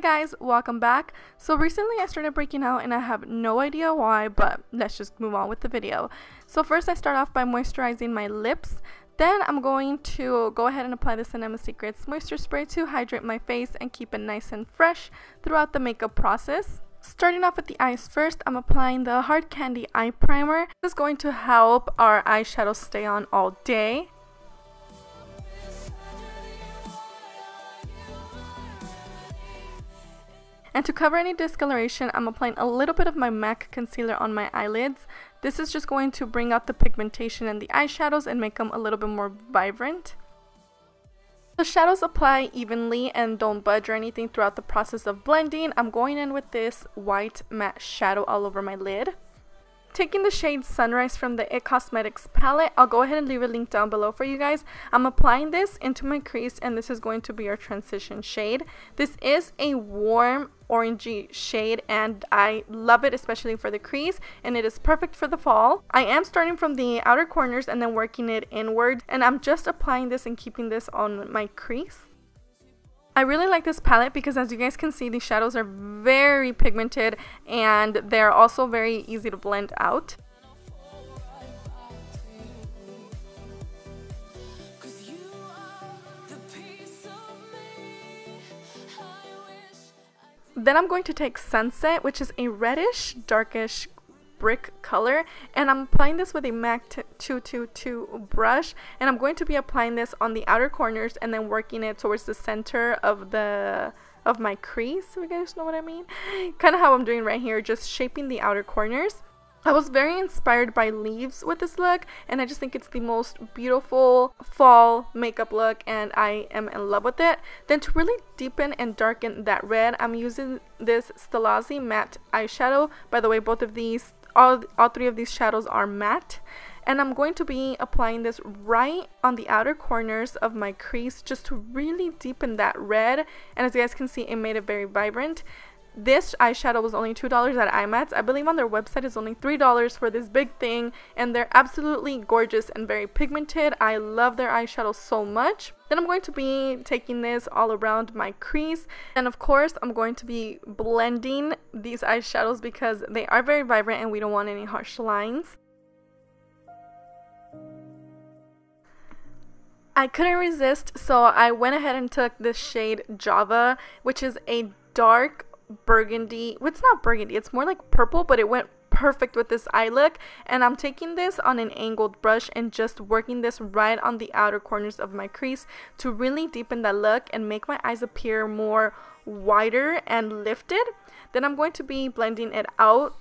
guys, welcome back. So recently I started breaking out and I have no idea why, but let's just move on with the video. So first I start off by moisturizing my lips. Then I'm going to go ahead and apply the Cinema Secrets Moisture Spray to hydrate my face and keep it nice and fresh throughout the makeup process. Starting off with the eyes first, I'm applying the Hard Candy Eye Primer. This is going to help our eyeshadow stay on all day. And to cover any discoloration, I'm applying a little bit of my MAC concealer on my eyelids. This is just going to bring out the pigmentation in the eyeshadows and make them a little bit more vibrant. The shadows apply evenly and don't budge or anything throughout the process of blending. I'm going in with this white matte shadow all over my lid. Taking the shade Sunrise from the It Cosmetics palette, I'll go ahead and leave a link down below for you guys. I'm applying this into my crease and this is going to be our transition shade. This is a warm orangey shade and I love it, especially for the crease, and it is perfect for the fall. I am starting from the outer corners and then working it inward, and I'm just applying this and keeping this on my crease. I really like this palette because, as you guys can see, the shadows are very pigmented and they're also very easy to blend out. Then I'm going to take Sunset, which is a reddish, darkish brick color, and I'm applying this with a MAC 222 brush, and I'm going to be applying this on the outer corners and then working it towards the center of my crease, if you guys know what I mean. Kind of how I'm doing right here, just shaping the outer corners. I was very inspired by leaves with this look, and I just think it's the most beautiful fall makeup look and I am in love with it. Then to really deepen and darken that red, I'm using this Stilazzi matte eyeshadow. By the way, both of these, all three of these shadows are matte. And I'm going to be applying this right on the outer corners of my crease just to really deepen that red. And as you guys can see, it made it very vibrant. This eyeshadow was only $2 at IMATS. I believe on their website is only $3 for this big thing, and they're absolutely gorgeous and very pigmented. I love their eyeshadow so much. Then I'm going to be taking this all around my crease, and of course I'm going to be blending these eyeshadows because they are very vibrant and we don't want any harsh lines. I couldn't resist, so I went ahead and took this shade Java, which is a dark burgundy. Well, it's not burgundy, it's more like purple, but it went perfect with this eye look. And I'm taking this on an angled brush and just working this right on the outer corners of my crease to really deepen that look and make my eyes appear more wider and lifted. Then I'm going to be blending it out.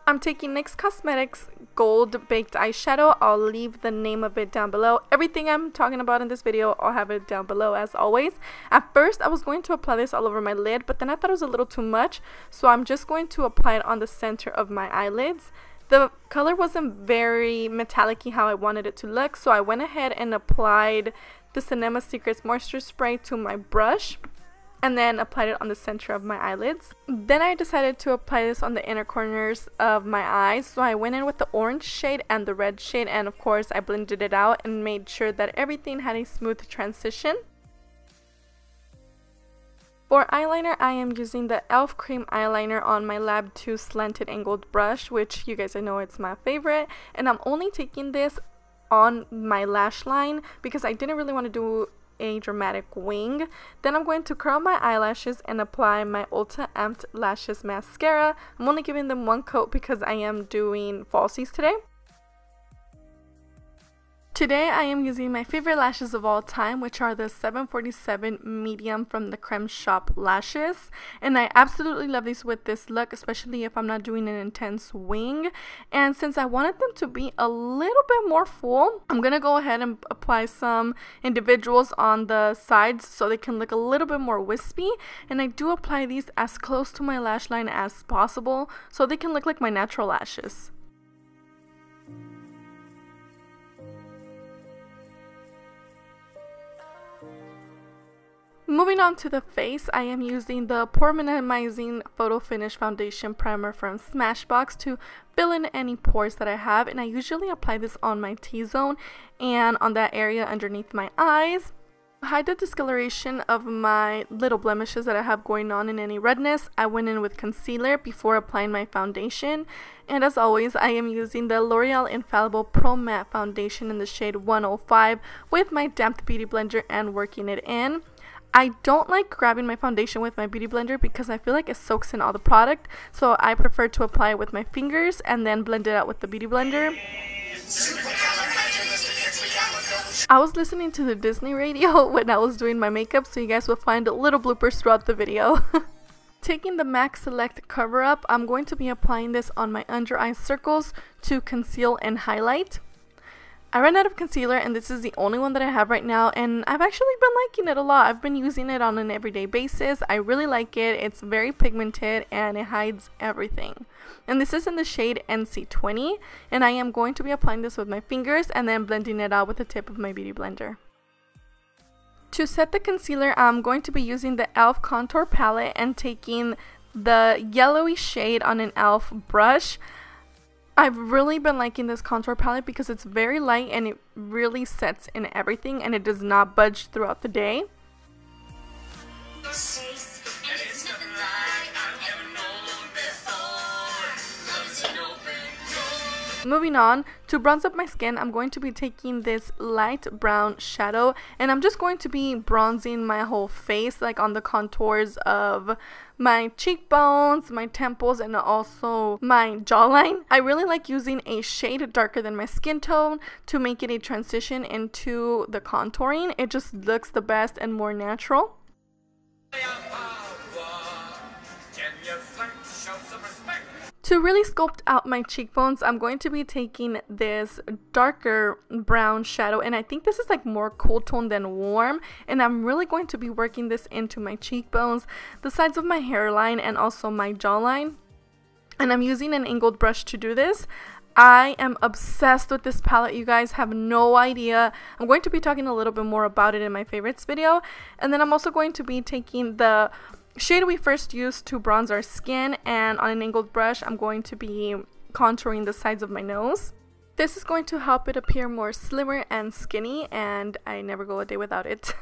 I'm taking NYX Cosmetics Gold Baked Eyeshadow. I'll leave the name of it down below. Everything I'm talking about in this video, I'll have it down below as always. At first, I was going to apply this all over my lid, but then I thought it was a little too much, so I'm just going to apply it on the center of my eyelids. The color wasn't very metallic-y how I wanted it to look, so I went ahead and applied the Cinema Secrets Moisture Spray to my brush, and then applied it on the center of my eyelids. Then I decided to apply this on the inner corners of my eyes, so I went in with the orange shade and the red shade, and of course I blended it out and made sure that everything had a smooth transition. For eyeliner, I am using the e.l.f. Cream Eyeliner on my Lab 2 Slanted Angled Brush, which you guys know it's my favorite, and I'm only taking this on my lash line because I didn't really want to do a dramatic wing. Then I'm going to curl my eyelashes and apply my Ulta Amped Lashes Mascara. I'm only giving them one coat because I am doing falsies today. Today I am using my favorite lashes of all time, which are the 747 Medium from the Creme Shop Lashes, and I absolutely love these with this look, especially if I'm not doing an intense wing. And since I wanted them to be a little bit more full, I'm gonna go ahead and apply some individuals on the sides so they can look a little bit more wispy, and I do apply these as close to my lash line as possible so they can look like my natural lashes. Moving on to the face, I am using the Pore Minimizing Photo Finish Foundation Primer from Smashbox to fill in any pores that I have, and I usually apply this on my T-zone and on that area underneath my eyes. To hide the discoloration of my little blemishes that I have going on and any redness, I went in with concealer before applying my foundation. And as always, I am using the L'Oreal Infallible Pro Matte Foundation in the shade 105 with my damp beauty blender and working it in. I don't like grabbing my foundation with my beauty blender because I feel like it soaks in all the product, so I prefer to apply it with my fingers and then blend it out with the beauty blender. I was listening to the Disney radio when I was doing my makeup, so you guys will find little bloopers throughout the video. Taking the MAC Select Cover Up, I'm going to be applying this on my under eye circles to conceal and highlight. I ran out of concealer and this is the only one that I have right now, and I've actually been liking it a lot. I've been using it on an everyday basis. I really like it. It's very pigmented and it hides everything. And this is in the shade NC20, and I am going to be applying this with my fingers and then blending it out with the tip of my beauty blender. To set the concealer, I'm going to be using the e.l.f. contour palette and taking the yellowy shade on an e.l.f. brush. I've really been liking this contour palette because it's very light and it really sets in everything and it does not budge throughout the day. Moving on, to bronze up my skin, I'm going to be taking this light brown shadow and I'm just going to be bronzing my whole face, like on the contours of my cheekbones, my temples, and also my jawline. I really like using a shade darker than my skin tone to make it a transition into the contouring. It just looks the best and more natural. To really sculpt out my cheekbones, I'm going to be taking this darker brown shadow, and I think this is like more cool tone than warm, and I'm really going to be working this into my cheekbones, the sides of my hairline, and also my jawline. And I'm using an angled brush to do this. I am obsessed with this palette, you guys have no idea. I'm going to be talking a little bit more about it in my favorites video, and then I'm also going to be taking the shade we first used to bronze our skin, and on an angled brush I'm going to be contouring the sides of my nose. This is going to help it appear more slimmer and skinny, and I never go a day without it.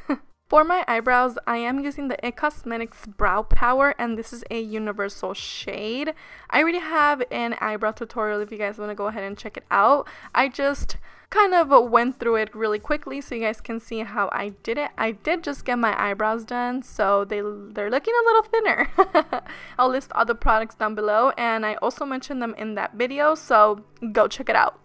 For my eyebrows, I am using the IT Cosmetics Brow Power, and this is a universal shade. I already have an eyebrow tutorial if you guys want to go ahead and check it out. I just kind of went through it really quickly so you guys can see how I did it. I did just get my eyebrows done, so they're looking a little thinner. I'll list all the products down below, and I also mentioned them in that video, so go check it out.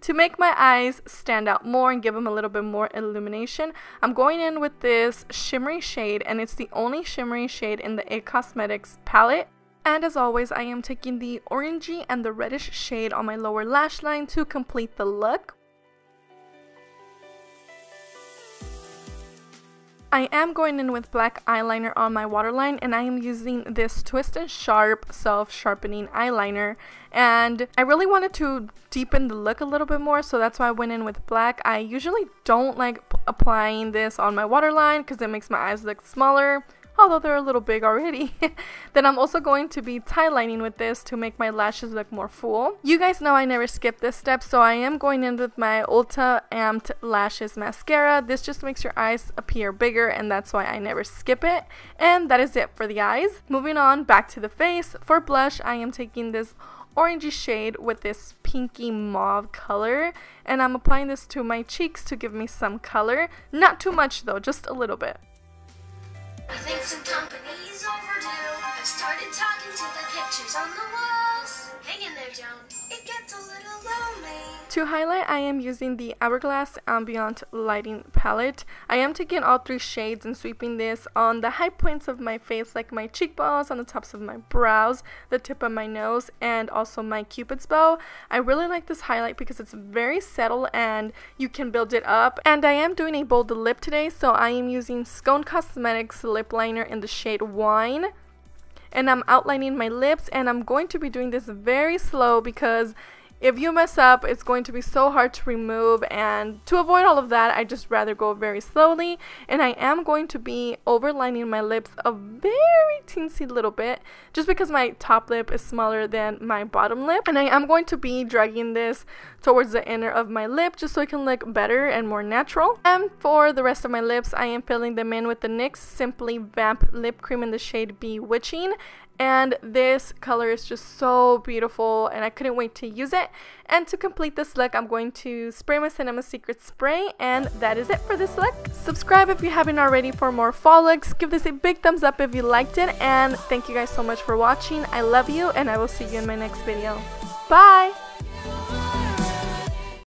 To make my eyes stand out more and give them a little bit more illumination, I'm going in with this shimmery shade, and it's the only shimmery shade in the IT Cosmetics palette. And as always, I am taking the orangey and the reddish shade on my lower lash line to complete the look. I am going in with black eyeliner on my waterline, and I am using this Twist and Sharp self-sharpening eyeliner, and I really wanted to deepen the look a little bit more, so that's why I went in with black. I usually don't like applying this on my waterline because it makes my eyes look smaller, although they're a little big already. Then I'm also going to be tie lining with this to make my lashes look more full. You guys know I never skip this step, so I am going in with my Ulta Amped Lashes Mascara. This just makes your eyes appear bigger, and that's why I never skip it. And that is it for the eyes. Moving on, back to the face. For blush, I am taking this orangey shade with this pinky mauve color, and I'm applying this to my cheeks to give me some color. Not too much though, just a little bit. I think some company's overdue. I've started talking to the pictures on the walls. Hang in there, Joan. It gets a little lonely. To highlight, I am using the Hourglass Ambient Lighting Palette. I am taking all three shades and sweeping this on the high points of my face, like my cheekbones, on the tops of my brows, the tip of my nose, and also my Cupid's bow. I really like this highlight because it's very subtle and you can build it up. And I am doing a bold lip today, so I am using Scone Cosmetics lip liner in the shade Wine. And I'm outlining my lips, and I'm going to be doing this very slow because if you mess up, it's going to be so hard to remove, and to avoid all of that, I just rather go very slowly. And I am going to be overlining my lips a very teensy little bit, just because my top lip is smaller than my bottom lip. And I am going to be dragging this towards the inner of my lip, just so it can look better and more natural. And for the rest of my lips, I am filling them in with the NYX Simply Vamp Lip Cream in the shade Bewitching. And this color is just so beautiful, and I couldn't wait to use it. And to complete this look, I'm going to spray my Cinema Secret spray, and that is it for this look. Subscribe if you haven't already for more fall looks. Give this a big thumbs up if you liked it, and thank you guys so much for watching. I love you, and I will see you in my next video. Bye!